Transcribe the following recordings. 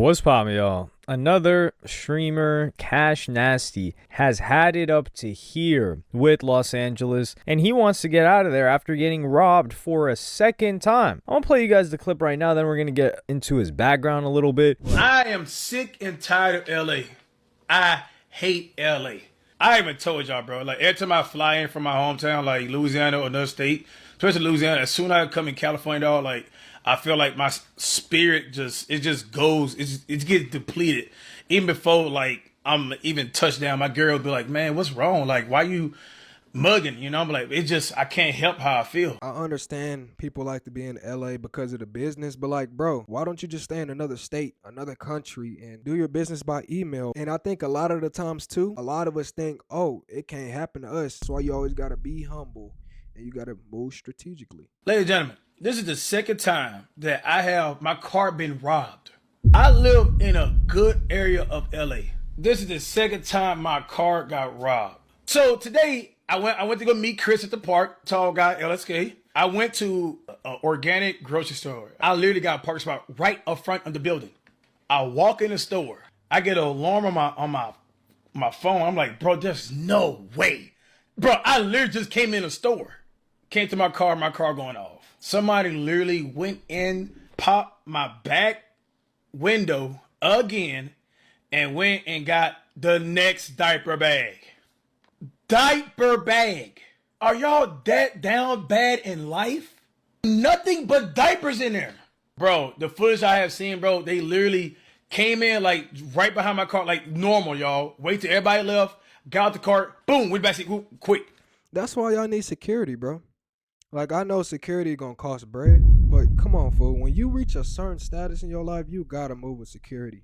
What's poppin', y'all? Another streamer, CashNasty, has had it up to here with Los Angeles, and he wants to get out of there after getting robbed for a second time. I'm gonna play you guys the clip right now, then we're gonna get into his background a little bit. I am sick and tired of LA. I hate LA. I even told y'all, bro, like every time I fly in from my hometown, like Louisiana or another state, especially Louisiana, as soon as I come in California, dog, like I feel like my spirit just goes, it gets depleted. Even before like I'm even touchdown, my girl will be like, man, what's wrong? Like, why you mugging? You know, I'm like, I can't help how I feel. I understand people like to be in LA because of the business, but like, bro, why don't you just stay in another state, another country, and do your business by email? And I think a lot of the times too, a lot of us think, oh, it can't happen to us. That's why you always gotta be humble and you gotta move strategically. Ladies and gentlemen, this is the second time that I have my car been robbed. I live in a good area of LA. This is the second time my car got robbed. So today I went to go meet Chris at the park, tall guy, LSK. I went to an organic grocery store. I literally got a parking spot right up front of the building. I walk in the store. I get an alarm on my phone. I'm like, bro, there's no way. Bro, I literally just came in the store. Came to my car going off. Somebody literally went in, popped my back window again, and went and got the next diaper bag. Diaper bag. Are y'all that down bad in life? Nothing but diapers in there. Bro, the footage I have seen, bro, they literally came in like right behind my car, like normal, y'all. Wait till everybody left, got out the car, boom, went back, quick. That's why y'all need security, bro. Like, I know security gonna cost bread, but come on, fool. When you reach a certain status in your life, you gotta move with security.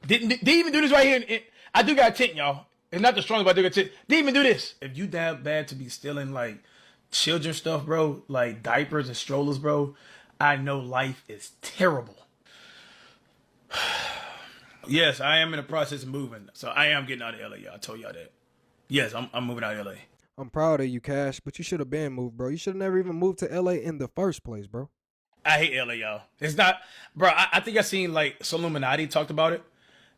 Didn't even do this right here. I do got a tent, y'all. It's not the strongest, but I do got a tent. Didn't even do this. If you that bad to be stealing, like, children stuff, bro, like diapers and strollers, bro, I know life is terrible. Yes, I am in the process of moving. So I am getting out of LA, y'all. I told y'all that. Yes, I'm moving out of LA. I'm proud of you, Cash, but you should have been moved, bro. You should have never even moved to LA in the first place, bro. I hate LA, y'all. It's not, bro, I think I seen like Illuminati talked about it.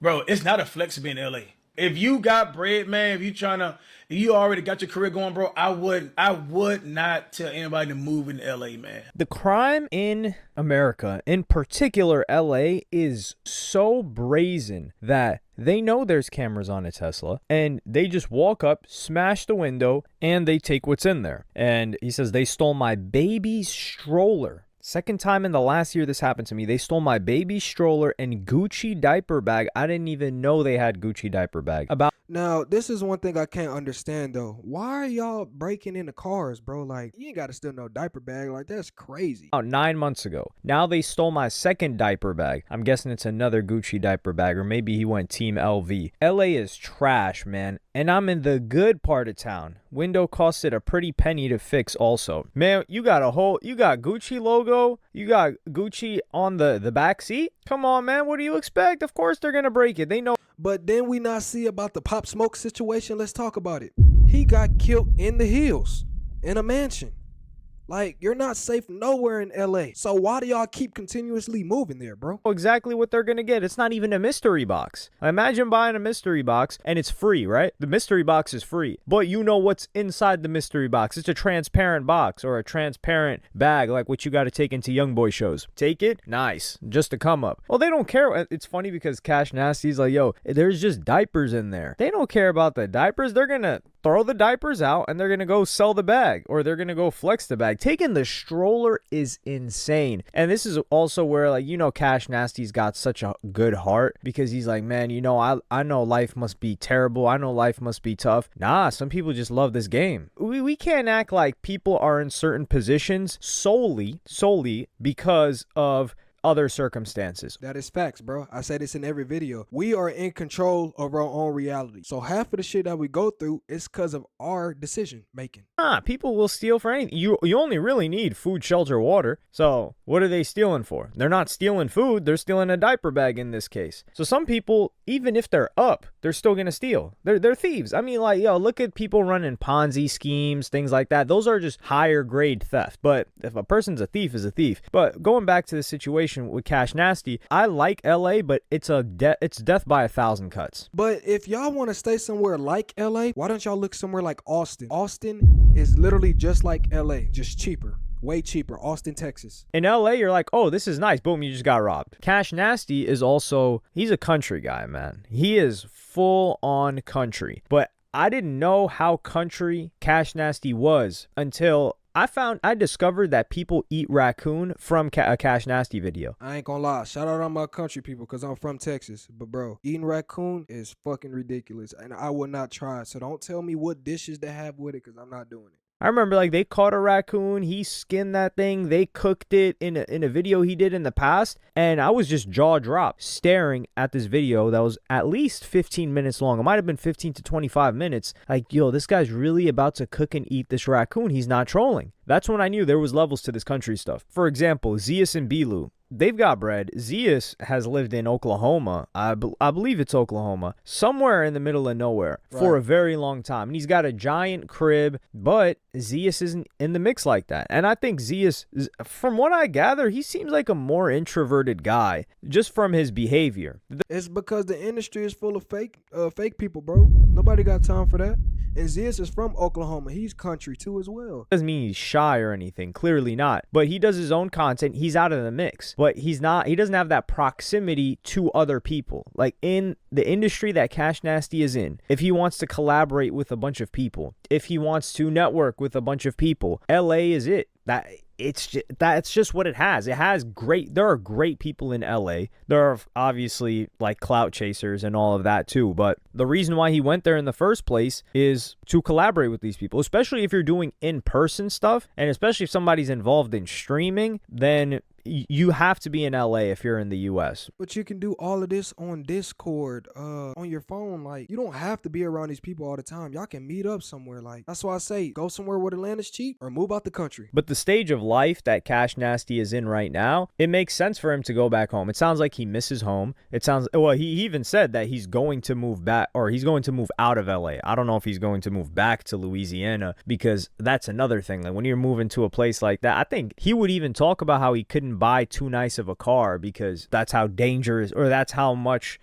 Bro, it's not a flex to be in LA. If you got bread, man, if you already got your career going, bro, I would not tell anybody to move in LA, man. The crime in America, in particular LA, is so brazen that they know there's cameras on a Tesla and they just walk up, smash the window, and they take what's in there. And he says they stole my baby stroller. Second time in the last year this happened to me. They stole my baby stroller and Gucci diaper bag. I didn't even know they had Gucci diaper bag. Now, this is one thing I can't understand, though. Why are y'all breaking into cars, bro? Like, you ain't got to steal no diaper bag. Like, that's crazy. About 9 months ago. Now they stole my second diaper bag. I'm guessing it's another Gucci diaper bag, or maybe he went Team LV. LA is trash, man. And I'm in the good part of town. Window costed a pretty penny to fix also. Man, you got Gucci logo. You got Gucci on the back seat. Come on, man. What do you expect? Of course they're going to break it. They know. But then we not see about the Pop Smoke situation. Let's talk about it. He got killed in the hills in a mansion. Like, you're not safe nowhere in LA. So why do y'all keep continuously moving there, bro? Exactly what they're going to get. It's not even a mystery box. Imagine buying a mystery box and it's free, right? The mystery box is free, but you know what's inside the mystery box. It's a transparent box or a transparent bag like what you got to take into young boy shows. Take it? Nice. Just to come up. Well, they don't care. It's funny because CashNasty's like, yo, there's just diapers in there. They don't care about the diapers. They're going to throw the diapers out and they're going to go sell the bag or they're going to go flex the bag. Taking the stroller is insane. And this is also where, like, you know, CashNasty's got such a good heart because he's like, man, you know, I know life must be terrible. I know life must be tough. Nah, some people just love this game. We can't act like people are in certain positions solely because of other circumstances. That is facts, bro. I say this in every video. We are in control of our own reality. So half of the shit that we go through is because of our decision making. People will steal for anything. You only really need food, shelter, water. So what are they stealing for? They're not stealing food. They're stealing a diaper bag in this case. So some people, even if they're up, they're still going to steal. They're thieves. I mean, like, yo, look at people running Ponzi schemes, things like that. Those are just higher grade theft. But if a person's a thief, is a thief. But going back to the situation situation with CashNasty. I like LA, but it's death by 1,000 cuts. But if y'all want to stay somewhere like LA, why don't y'all look somewhere like Austin? Austin is literally just like LA, just cheaper. Way cheaper. Austin, Texas. In LA, you're like, oh, this is nice. Boom, you just got robbed. CashNasty is also, he's a country guy, man. He is full on country. But I didn't know how country CashNasty was until I discovered that people eat raccoon from a CashNasty video. I ain't gonna lie. Shout out on my country people because I'm from Texas. But bro, eating raccoon is fucking ridiculous. And I would not try it. So don't tell me what dishes to have with it because I'm not doing it. I remember like they caught a raccoon, he skinned that thing, they cooked it in a video he did in the past, and I was just jaw dropped staring at this video that was at least 15 minutes long. It might have been 15 to 25 minutes. Like, yo, this guy's really about to cook and eat this raccoon. He's not trolling. That's when I knew there was levels to this country stuff. For example, Zeus and Bilu. They've got bread. Zeus has lived in Oklahoma. I believe it's Oklahoma. Somewhere in the middle of nowhere for a very long time. And he's got a giant crib, but Zeus isn't in the mix like that. And I think Zeus, from what I gather, he seems like a more introverted guy just from his behavior. It's because the industry is full of fake people, bro. Nobody got time for that. And Zeus is from Oklahoma. He's country too as well. Doesn't mean he's shy or anything. Clearly not. But he does his own content. He's out of the mix. But he doesn't have that proximity to other people. Like in the industry that CashNasty is in, if he wants to collaborate with a bunch of people, if he wants to network with a bunch of people, LA is it. That's just what it has. There are great people in LA. There are obviously like clout chasers and all of that too. But the reason why he went there in the first place is to collaborate with these people, especially if you're doing in-person stuff. And especially if somebody's involved in streaming, then you have to be in LA if you're in the US. But you can do all of this on Discord, on your phone. Like, you don't have to be around these people all the time. Y'all can meet up somewhere. Like, that's why I say go somewhere where the land is cheap or move out the country. But the stage of life that CashNasty is in right now, it makes sense for him to go back home. It sounds like he misses home. He even said that he's going to move back, or he's going to move out of LA. I don't know if he's going to move back to Louisiana, because that's another thing. Like when you're moving to a place like that, I think he would even talk about how he couldn't buy too nice of a car because that's how dangerous, or that's how much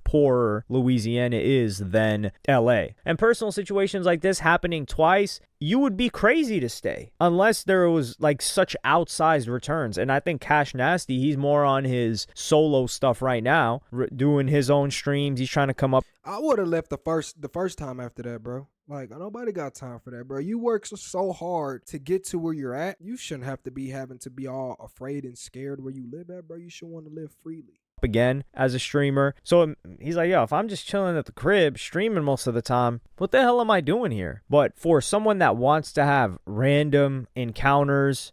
poorer Louisiana is than LA. And personal situations like this happening twice, you would be crazy to stay unless there was like such outsized returns. And I think CashNasty, he's more on his solo stuff right now, doing his own streams. He's trying to come up. I would have left the first time after that, bro. Like, nobody got time for that, bro. You work so hard to get to where you're at. You shouldn't have to be having to be all afraid and scared where you live at, bro. You should want to live freely. Again as a streamer. So he's like, yo, if I'm just chilling at the crib streaming most of the time, what the hell am I doing here? But for someone that wants to have random encounters,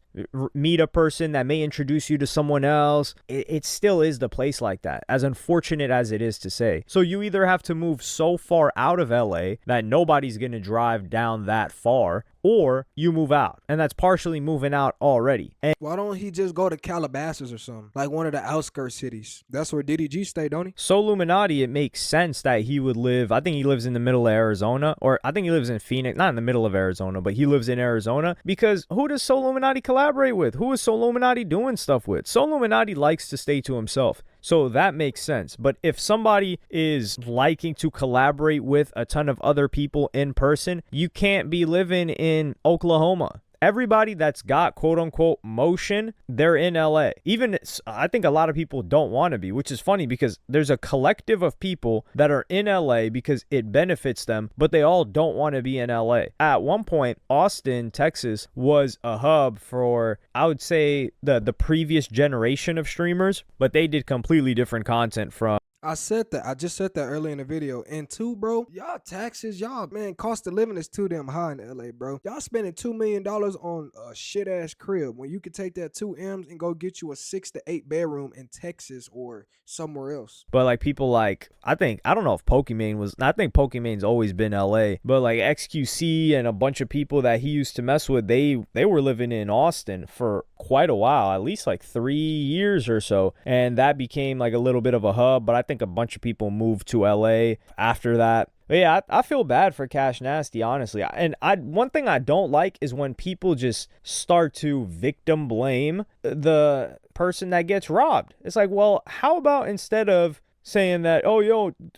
meet a person that may introduce you to someone else, it still is the place like that, as unfortunate as it is to say. So you either have to move so far out of LA that nobody's gonna drive down that far, or you move out, and that's partially moving out already. And why don't he just go to Calabasas or something, like one of the outskirts cities? That's where DDG stay, don't he? So Illuminati, it makes sense that he would live, I think he lives in the middle of Arizona, or I think he lives in Phoenix, not in the middle of Arizona, but he lives in Arizona, because who does So Illuminati collaborate with? Who is So Illuminati doing stuff with? So Illuminati likes to stay to himself. So that makes sense. But if somebody is liking to collaborate with a ton of other people in person, you can't be living in Oklahoma. Everybody that's got quote unquote motion, they're in LA. Even I think a lot of people don't want to be, which is funny because there's a collective of people that are in LA because it benefits them, but they all don't want to be in LA. At one point, Austin, Texas was a hub for, I would say, the previous generation of streamers, but they did completely different content from. I said that. I just said that earlier in the video. And two, bro, y'all taxes, man, cost of living is too damn high in LA, bro. Y'all spending $2 million on a shit ass crib when you could take that 2 M's and go get you a 6 to 8 bedroom in Texas or somewhere else. But like people like, I don't know if I think Pokemon's always been LA, but like XQC and a bunch of people that he used to mess with, they were living in Austin for quite a while, at least like 3 years or so. And that became like a little bit of a hub, but I think a bunch of people moved to LA after that. But yeah, I feel bad for CashNasty, honestly. One thing I don't like is when people just start to victim blame the person that gets robbed. It's like, well, how about instead of saying that, oh,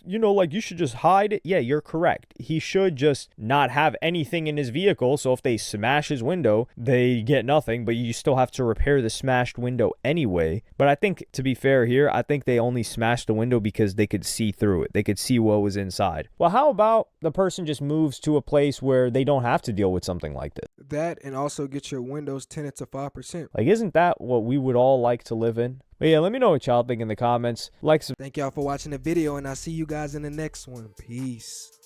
like you should just hide it. Yeah, you're correct. He should just not have anything in his vehicle. So if they smash his window, they get nothing, but you still have to repair the smashed window anyway. But I think, to be fair here, I think they only smashed the window because they could see through it. They could see what was inside. Well, how about the person just moves to a place where they don't have to deal with something like this? That, and also get your windows tinted to 5%. Like, isn't that what we would all like to live in? But yeah, let me know what y'all think in the comments. Thank y'all for watching the video, and I'll see you guys in the next one. Peace.